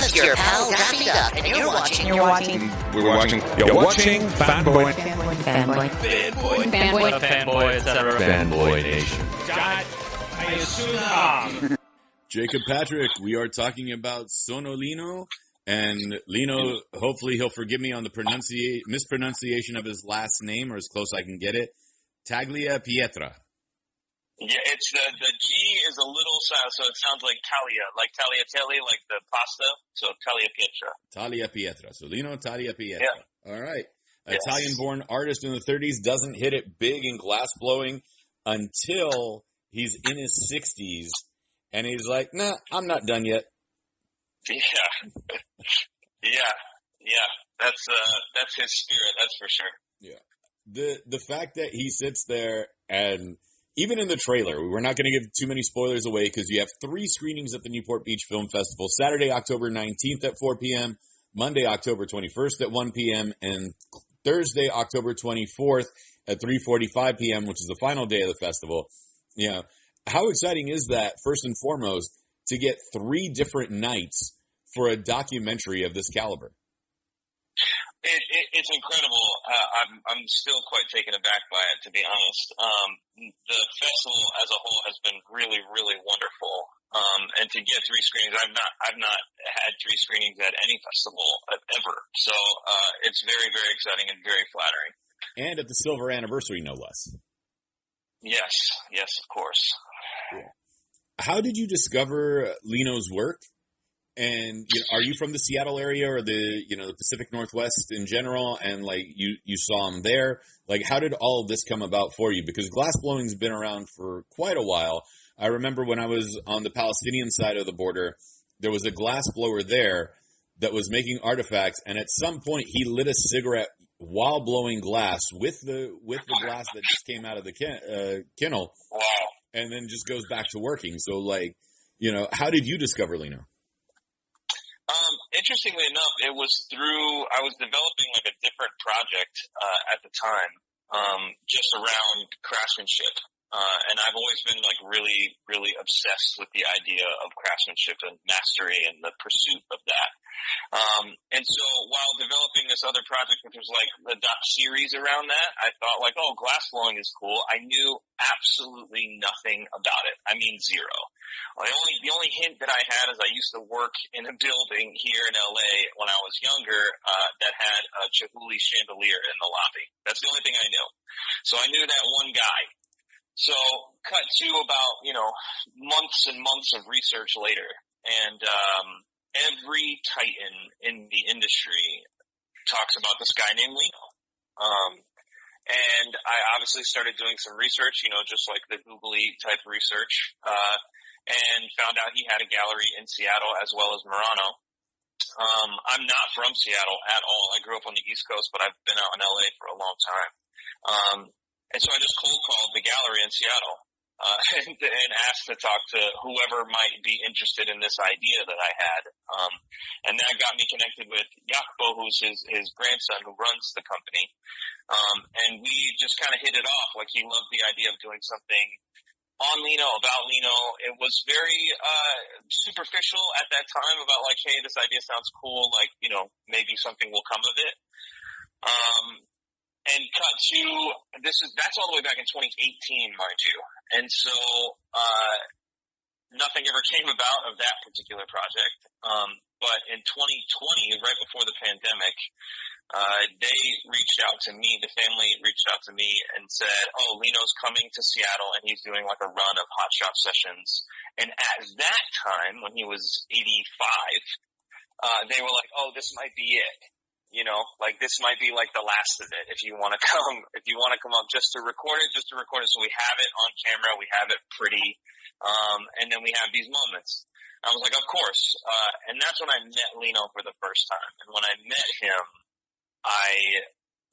is your pal Daffy Duck, and you're watching. You're watching Fanboy, etc. FanboyNation. God, I assume. Jacob Patrick, we are talking about Sono Lino, and Lino, hopefully he'll forgive me on the mispronunciation of his last name, or as close I can get it, Tagliapietra. Yeah, it's the G is a little sound, so it sounds like tagliatelle, like the pasta. So Tagliapietra. So Lino Tagliapietra. Yeah. All right. Yes. Italian-born artist in the 30s, doesn't hit it big in glass blowing until he's in his 60s, and he's like, nah, I'm not done yet. Yeah. That's his spirit, that's for sure. Yeah. The fact that he sits there, and even in the trailer, we're not going to give too many spoilers away because you have 3 screenings at the Newport Beach Film Festival, Saturday, October 19th at 4 p.m., Monday, October 21st at 1 p.m., and Thursday, October 24th at 3:45 p.m., which is the final day of the festival. Yeah. How exciting is that, first and foremost, to get 3 different nights for a documentary of this caliber? It's incredible. I'm still quite taken aback by it, to be honest. The festival as a whole has been really, really wonderful. And to get 3 screenings, I've not had 3 screenings at any festival ever. So, it's very, very exciting and very flattering. And at the silver anniversary, no less. Yes, of course. Yeah. How did you discover Lino's work? And are you from the Seattle area or the Pacific Northwest in general? And like you saw him there. Like, how did all of this come about for you? Because glass blowing's been around for quite a while. I remember when I was on the Palestinian side of the border, there was a glass blower there that was making artifacts, and at some point he lit a cigarette while blowing glass with the glass that just came out of the kennel. Wow. And then just goes back to working. So, like, how did you discover Lino? Interestingly enough, it was I was developing like a different project at the time, just around craftsmanship. And I've always been like really, really obsessed with the idea of craftsmanship and mastery and the pursuit of that. And so while developing this other project, which was like the doc series around that, I thought like, oh, glass blowing is cool. I knew absolutely nothing about it. I mean, zero. The only hint that I had is I used to work in a building here in LA when I was younger, that had a Chihuly chandelier in the lobby. That's the only thing I knew. So I knew that one guy. So cut to about, months and months of research later, and every titan in the industry talks about this guy named Lino. And I obviously started doing some research, just like the googly type research, and found out he had a gallery in Seattle as well as Murano. I'm not from Seattle at all. I grew up on the East Coast, but I've been out in LA for a long time. And so I just cold called the gallery in Seattle, and asked to talk to whoever might be interested in this idea that I had. And that got me connected with Jacopo, who's his grandson who runs the company. And we just kind of hit it off. Like, he loved the idea of doing something on Lino, about Lino. It was very, superficial at that time about like, hey, this idea sounds cool. Like, maybe something will come of it. And cut to that's all the way back in 2018, mind you. And so, nothing ever came about of that particular project. But in 2020, right before the pandemic, they reached out to me, the family reached out to me and said, oh, Lino's coming to Seattle and he's doing like a run of hot shop sessions. And at that time, when he was 85, they were like, oh, this might be it. Like this might be like the last of it. If you want to come up just to record it. So we have it on camera. We have it pretty. And then we have these moments. I was like, of course. And that's when I met Lino for the first time. And when I met him, I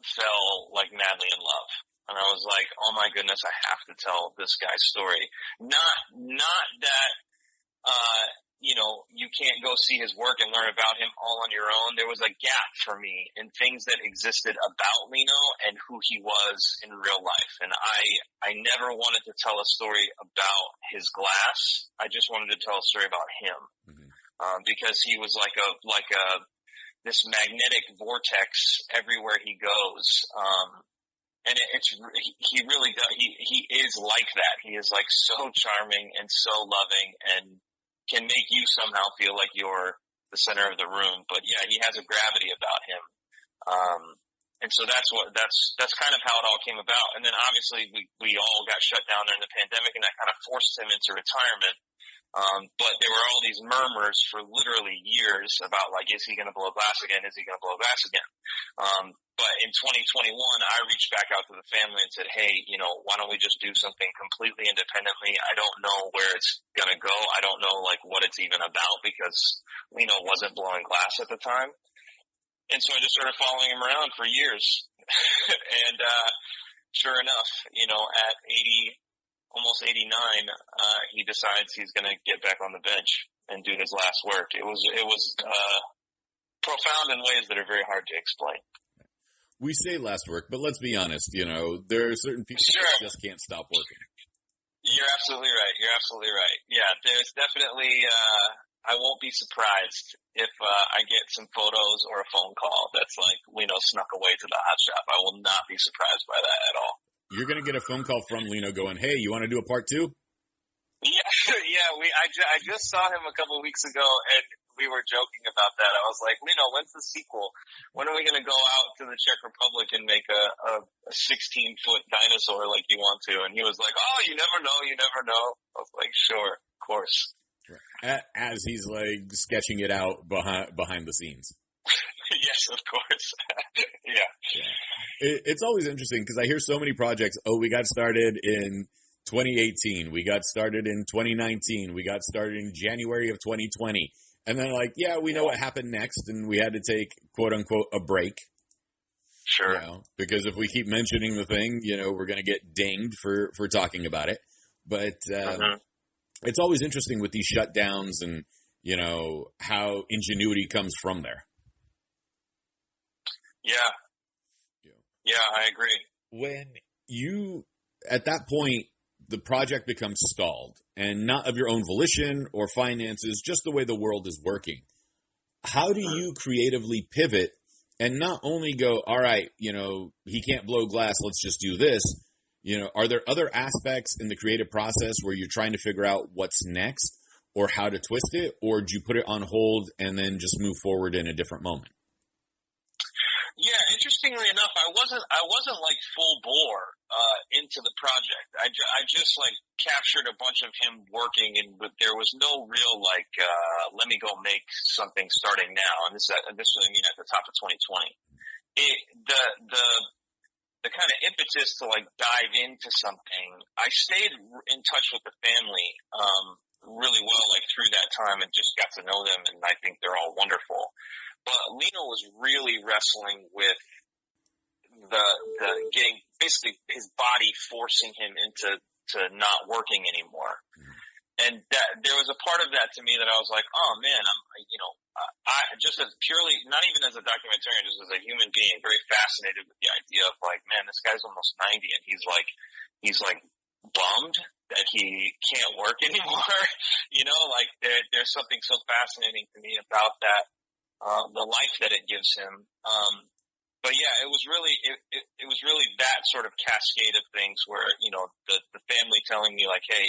fell like madly in love. And I was like, oh my goodness, I have to tell this guy's story. Not that, you can't go see his work and learn about him all on your own. There was a gap for me in things that existed about Lino and who he was in real life. And I never wanted to tell a story about his glass. I just wanted to tell a story about him. Mm-hmm. because he was like this magnetic vortex everywhere he goes. And he really does. He is like that. He is like so charming and so loving and can make you somehow feel like you're the center of the room. But yeah, he has a gravity about him. And so that's kind of how it all came about. And then obviously we all got shut down during the pandemic, and that kind of forced him into retirement. But there were all these murmurs for literally years about like, is he going to blow glass again? Is he going to blow glass again? But in 2021, I reached back out to the family and said, hey, why don't we just do something completely independently? I don't know where it's going to go. I don't know like what it's even about, because Lino wasn't blowing glass at the time. And so I just started following him around for years. And, sure enough, at 80, almost 89, he decides he's going to get back on the bench and do his last work. It was profound in ways that are very hard to explain. We say last work, but let's be honest, there are certain people that just can't stop working. You're absolutely right. Yeah, there's definitely, I won't be surprised if I get some photos or a phone call that's like Lino snuck away to the hot shop. I will not be surprised by that at all. You're going to get a phone call from Lino going, hey, you want to do a part 2? Yeah. I just saw him a couple of weeks ago, and we were joking about that. I was like, Lino, when's the sequel? When are we going to go out to the Czech Republic and make a 16-foot dinosaur like you want to? And he was like, oh, you never know. I was like, sure, of course. As he's like sketching it out behind the scenes. Yes, of course. Yeah. It's always interesting because I hear so many projects. Oh, we got started in 2018. We got started in 2019. We got started in January of 2020. And then like, yeah, we know what happened next, and we had to take quote unquote a break. Sure. Because if we keep mentioning the thing, we're going to get dinged for talking about it. But it's always interesting with these shutdowns and, how ingenuity comes from there. Yeah, I agree. When at that point, the project becomes stalled, and not of your own volition or finances, just the way the world is working. How do you creatively pivot and not only go, all right, he can't blow glass, let's just do this. Are there other aspects in the creative process where you're trying to figure out what's next or how to twist it, or do you put it on hold and then just move forward in a different moment? Yeah, interestingly enough, I wasn't like full bore into the project. I just like captured a bunch of him working, and there was no real like let me go make something starting now. And this was at the top of 2020. The kind of impetus to like dive into something, I stayed in touch with the family really well like through that time and just got to know them, and I think they're all wonderful. But Lino was really wrestling with the getting basically his body forcing him into not working anymore. And that there was a part of that to me that I was like, oh man, I just as purely, not even as a documentarian, just as a human being, very fascinated with the idea of like, man, this guy's almost 90 and he's like bummed that he can't work anymore. Like there's something so fascinating to me about that. The life that it gives him. But yeah, it was really that sort of cascade of things where, the family telling me like, hey,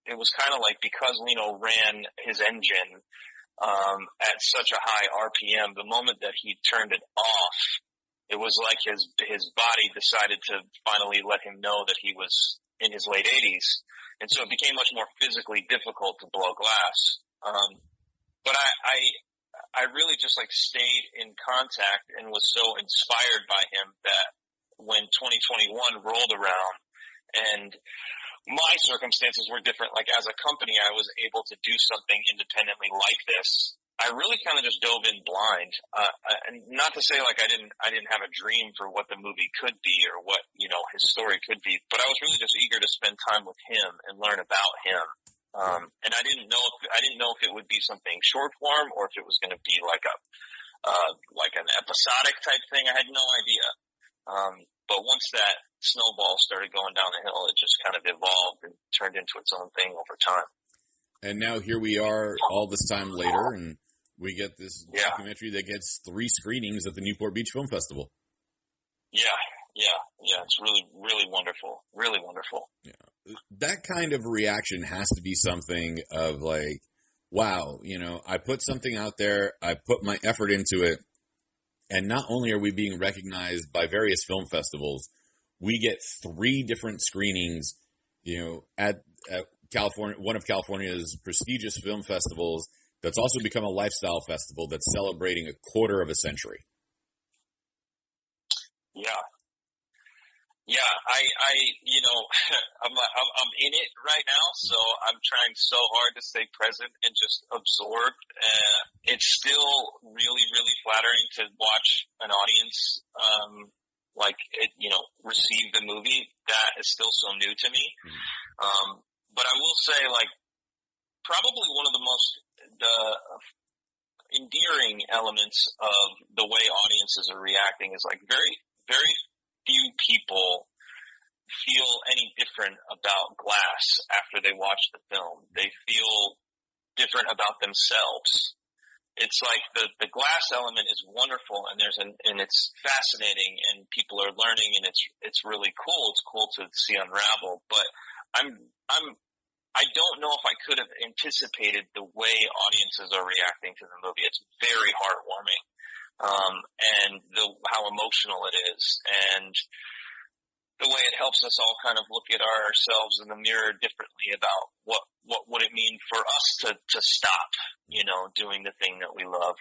it was kind of like because Lino ran his engine, at such a high RPM, the moment that he turned it off, it was like his body decided to finally let him know that he was in his late 80s. And so it became much more physically difficult to blow glass. But I really just like stayed in contact and was so inspired by him that when 2021 rolled around and my circumstances were different, like as a company, I was able to do something independently like this. I really kind of just dove in blind. And not to say like I didn't have a dream for what the movie could be or what, his story could be, but I was really just eager to spend time with him and learn about him. And I didn't know if it would be something short form or if it was going to be like an episodic type thing. I had no idea. But once that snowball started going down the hill, it just kind of evolved and turned into its own thing over time. And now here we are all this time later, and we get this documentary that gets 3 screenings at the Newport Beach Film Festival. Yeah. It's really, really wonderful. Really wonderful. Yeah. That kind of reaction has to be something of like, wow, I put something out there, I put my effort into it, and not only are we being recognized by various film festivals, we get 3 different screenings, at California, one of California's prestigious film festivals that's also become a lifestyle festival that's celebrating a quarter of a century. Yeah, I'm in it right now, so I'm trying so hard to stay present and just absorb. It's still really, really flattering to watch an audience, receive the movie. That is still so new to me. But I will say, probably one of the most, endearing elements of the way audiences are reacting is very, very few people feel any different about Glass after they watch the film. They feel different about themselves. It's like the Glass element is wonderful, and it's fascinating, and people are learning, and it's really cool. It's cool to see unravel, but I don't know if I could have anticipated the way audiences are reacting to the movie. It's very heartwarming. And how emotional it is, and the way it helps us all kind of look at ourselves in the mirror differently about what would it mean for us to stop, doing the thing that we love.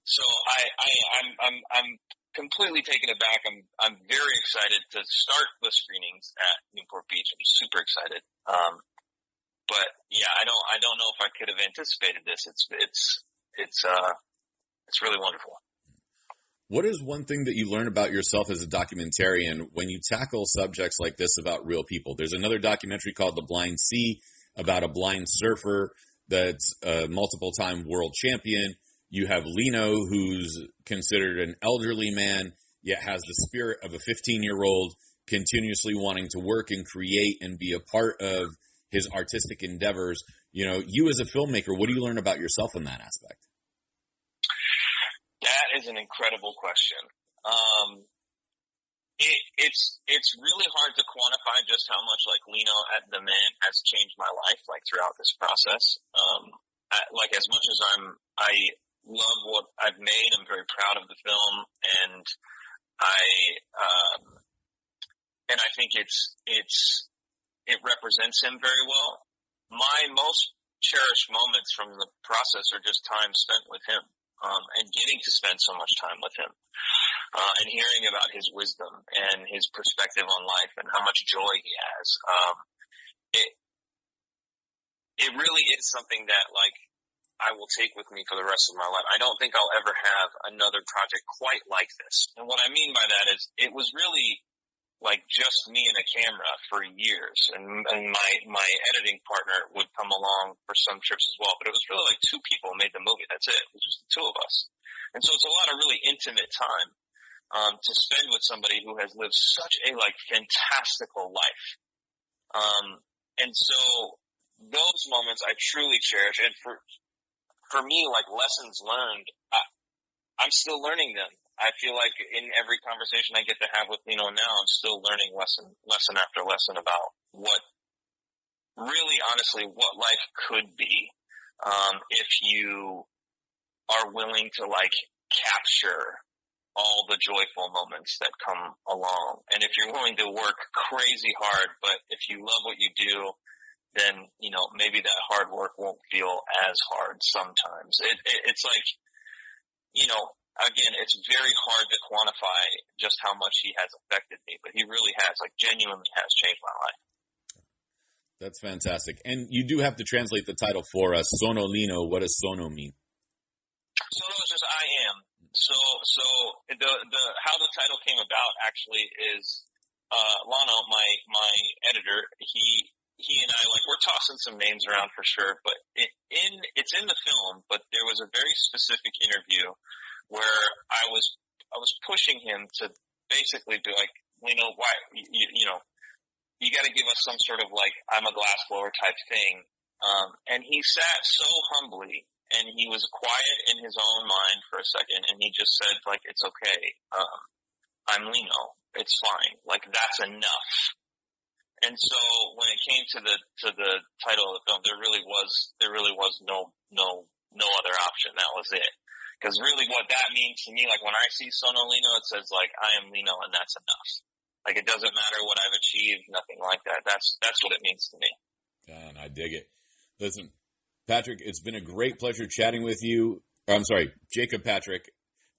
So I'm completely taken aback. I'm very excited to start the screenings at Newport Beach. I'm super excited. But yeah, I don't know if I could have anticipated this. It's really wonderful. What is one thing that you learn about yourself as a documentarian when you tackle subjects like this about real people? There's another documentary called The Blind Sea about a blind surfer that's a multiple-time world champion. You have Lino, who's considered an elderly man, yet has the spirit of a 15-year-old, continuously wanting to work and create and be a part of his artistic endeavors. You as a filmmaker, what do you learn about yourself in that aspect? That is an incredible question. It's really hard to quantify just how much Lino the man has changed my life throughout this process. As much as I love what I've made, I'm very proud of the film, and I think it represents him very well. My most cherished moments from the process are just time spent with him. And getting to spend so much time with him, and hearing about his wisdom and his perspective on life and how much joy he has. It really is something that I will take with me for the rest of my life. I don't think I'll ever have another project quite like this. And what I mean by that is it was really just me and a camera for years, and my editing partner would come along for some trips as well, but it was really 2 people made the movie. That's it. It was just the 2 of us. And so it's a lot of really intimate time to spend with somebody who has lived such a fantastical life. And so those moments I truly cherish, and for me, lessons learned, I'm still learning them. I feel like in every conversation I get to have with Lino now, I'm still learning lesson after lesson about what life could be, if you are willing to capture all the joyful moments that come along. And if you're willing to work crazy hard, but if you love what you do, then, maybe that hard work won't feel as hard sometimes. It's again, it's very hard to quantify just how much he has affected me, but he really has, genuinely has changed my life. That's fantastic. And you do have to translate the title for us. Sono Lino, what does sono mean? Sono is just I am. So how the title came about actually is, Lano, my editor, he and I, we're tossing some names around for sure, but it's in the film, but there was a very specific interview where I was pushing him to basically be Lino, why, you got to give us some sort of I'm a glassblower type thing And he sat so humbly, and he was quiet in his own mind for a second, and he just said, like, it's okay. I'm Lino. It's fine. Like, that's enough. And so when it came to the title of the film, there really was no other option. That was it. Because really what that means to me, like when I see Sono Lino, it says like, I am Lino and that's enough. Like it doesn't matter what I've achieved, nothing like that. That's what it means to me. And I dig it. Listen, Patrick, it's been a great pleasure chatting with you. I'm sorry, Jacob Patrick.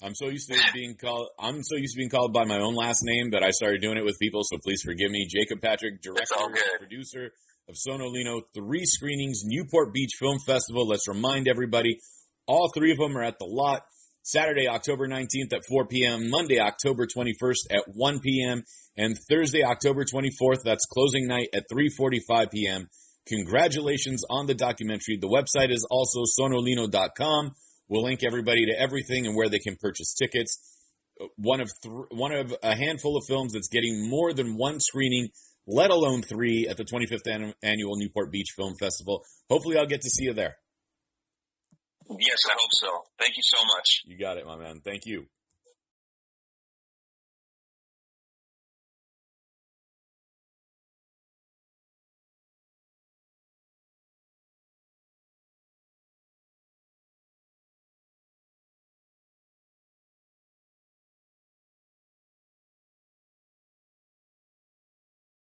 I'm so used to being called by my own last name that I started doing it with people, so please forgive me. Jacob Patrick, director and producer of Sono Lino, 3 screenings, Newport Beach Film Festival. Let's remind everybody, all 3 of them are at the Lot, Saturday, October 19th at 4 p.m., Monday, October 21st at 1 p.m., and Thursday, October 24th, that's closing night at 3:45 p.m. Congratulations on the documentary. The website is also sonolino.com. We'll link everybody to everything and where they can purchase tickets. One of a handful of films that's getting more than 1 screening, let alone 3, at the 25th annual Newport Beach Film Festival. Hopefully I'll get to see you there. Yes, I hope so. Thank you so much. You got it, my man. Thank you.